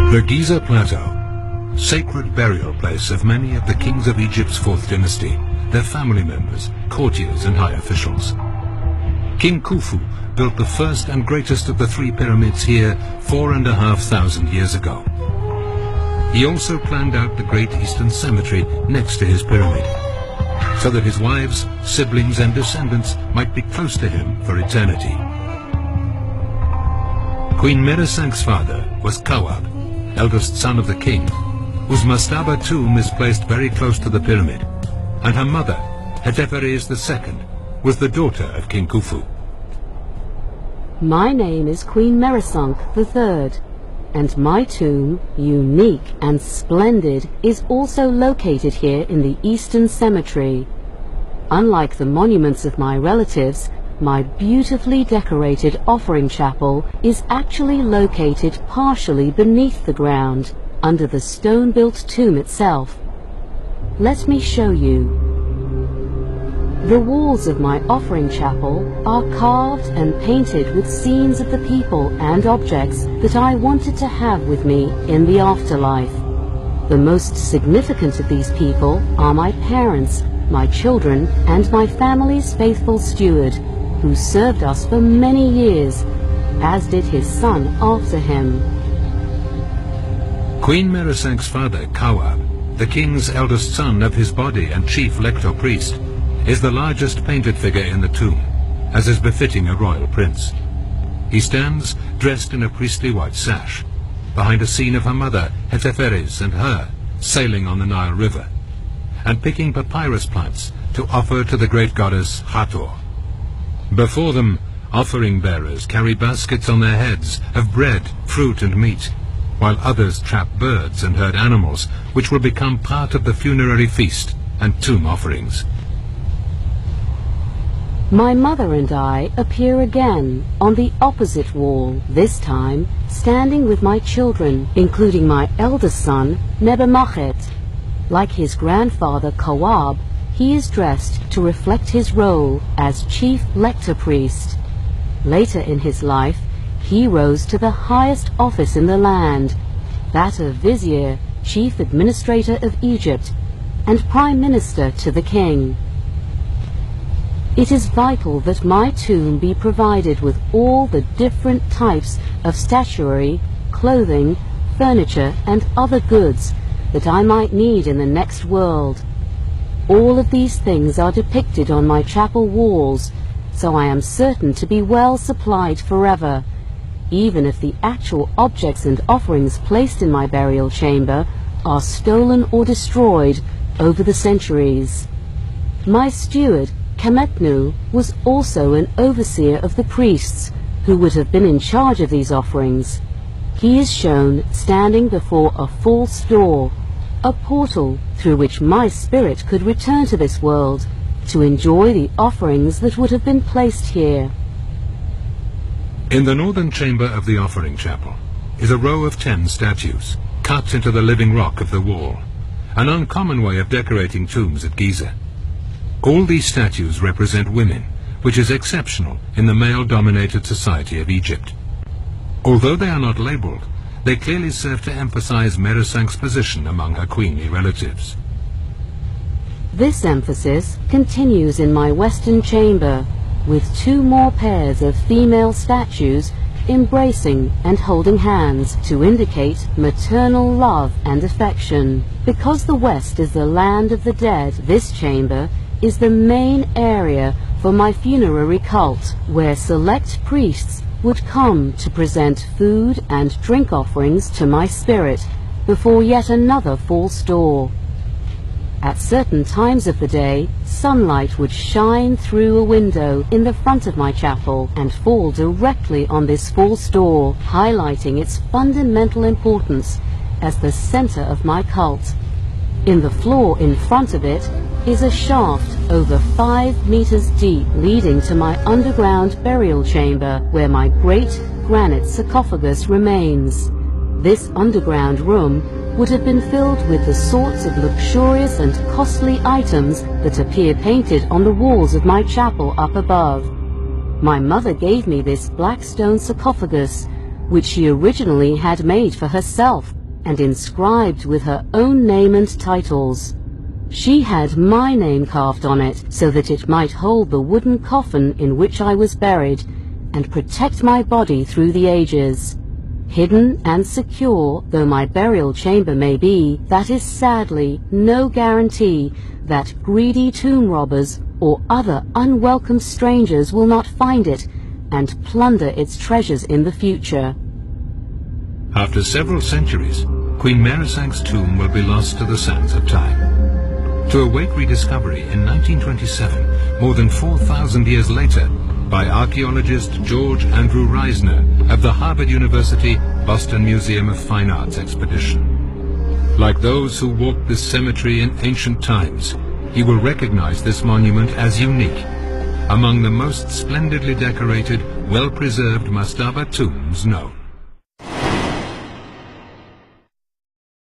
The Giza Plateau, sacred burial place of many of the kings of Egypt's 4th dynasty, their family members, courtiers and high officials. King Khufu built the first and greatest of the 3 pyramids here 4,500 years ago. He also planned out the Great Eastern Cemetery next to his pyramid, so that his wives, siblings and descendants might be close to him for eternity. Queen Mersankh's father was Kawab, eldest son of the king, whose mastaba tomb is placed very close to the pyramid, and her mother, Hetepheres II, was the daughter of King Khufu. My name is Queen Mersankh III, and my tomb, unique and splendid, is also located here in the Eastern Cemetery. Unlike the monuments of my relatives, my beautifully decorated offering chapel is actually located partially beneath the ground, under the stone-built tomb itself. Let me show you. The walls of my offering chapel are carved and painted with scenes of the people and objects that I wanted to have with me in the afterlife. The most significant of these people are my parents, my children, and my family's faithful steward, who served us for many years, as did his son after him. Queen Mersankh's father, Kawab, the king's eldest son of his body and chief lector-priest, is the largest painted figure in the tomb, as is befitting a royal prince. He stands dressed in a priestly white sash, behind a scene of her mother, Hetepheres, and her sailing on the Nile River, and picking papyrus plants to offer to the great goddess Hathor. Before them, offering bearers carry baskets on their heads of bread, fruit and meat, while others trap birds and herd animals, which will become part of the funerary feast and tomb offerings. My mother and I appear again on the opposite wall, this time standing with my children, including my eldest son, Nebemachet. Like his grandfather Kawab, he is dressed to reflect his role as chief lector priest. Later in his life, he rose to the highest office in the land, that of vizier, chief administrator of Egypt, and prime minister to the king. It is vital that my tomb be provided with all the different types of statuary, clothing, furniture, and other goods that I might need in the next world. All of these things are depicted on my chapel walls, so I am certain to be well supplied forever, even if the actual objects and offerings placed in my burial chamber are stolen or destroyed over the centuries. My steward, Kametnu, was also an overseer of the priests, who would have been in charge of these offerings. He is shown standing before a false door, a portal through which my spirit could return to this world to enjoy the offerings that would have been placed here. In the northern chamber of the offering chapel is a row of 10 statues, cut into the living rock of the wall, an uncommon way of decorating tombs at Giza. All these statues represent women, which is exceptional in the male-dominated society of Egypt. Although they are not labeled, they clearly serve to emphasize Mersankh's position among her queenly relatives. This emphasis continues in my western chamber, with 2 more pairs of female statues embracing and holding hands to indicate maternal love and affection. Because the West is the land of the dead, this chamber is the main area for my funerary cult, where select priests would come to present food and drink offerings to my spirit before yet another false door. At certain times of the day, sunlight would shine through a window in the front of my chapel and fall directly on this false door, highlighting its fundamental importance as the center of my cult. In the floor in front of it is a shaft over 5 meters deep, leading to my underground burial chamber, where my great granite sarcophagus remains. This underground room would have been filled with the sorts of luxurious and costly items that appear painted on the walls of my chapel up above. My mother gave me this black stone sarcophagus, which she originally had made for herself and inscribed with her own name and titles. She had my name carved on it so that it might hold the wooden coffin in which I was buried and protect my body through the ages. Hidden and secure though my burial chamber may be, that is sadly no guarantee that greedy tomb robbers or other unwelcome strangers will not find it and plunder its treasures in the future. After several centuries, Queen Mersankh's tomb will be lost to the sands of time, to await rediscovery in 1927, more than 4,000 years later, by archaeologist George Andrew Reisner of the Harvard University Boston Museum of Fine Arts expedition. Like those who walked this cemetery in ancient times, he will recognize this monument as unique, among the most splendidly decorated, well-preserved mastaba tombs known.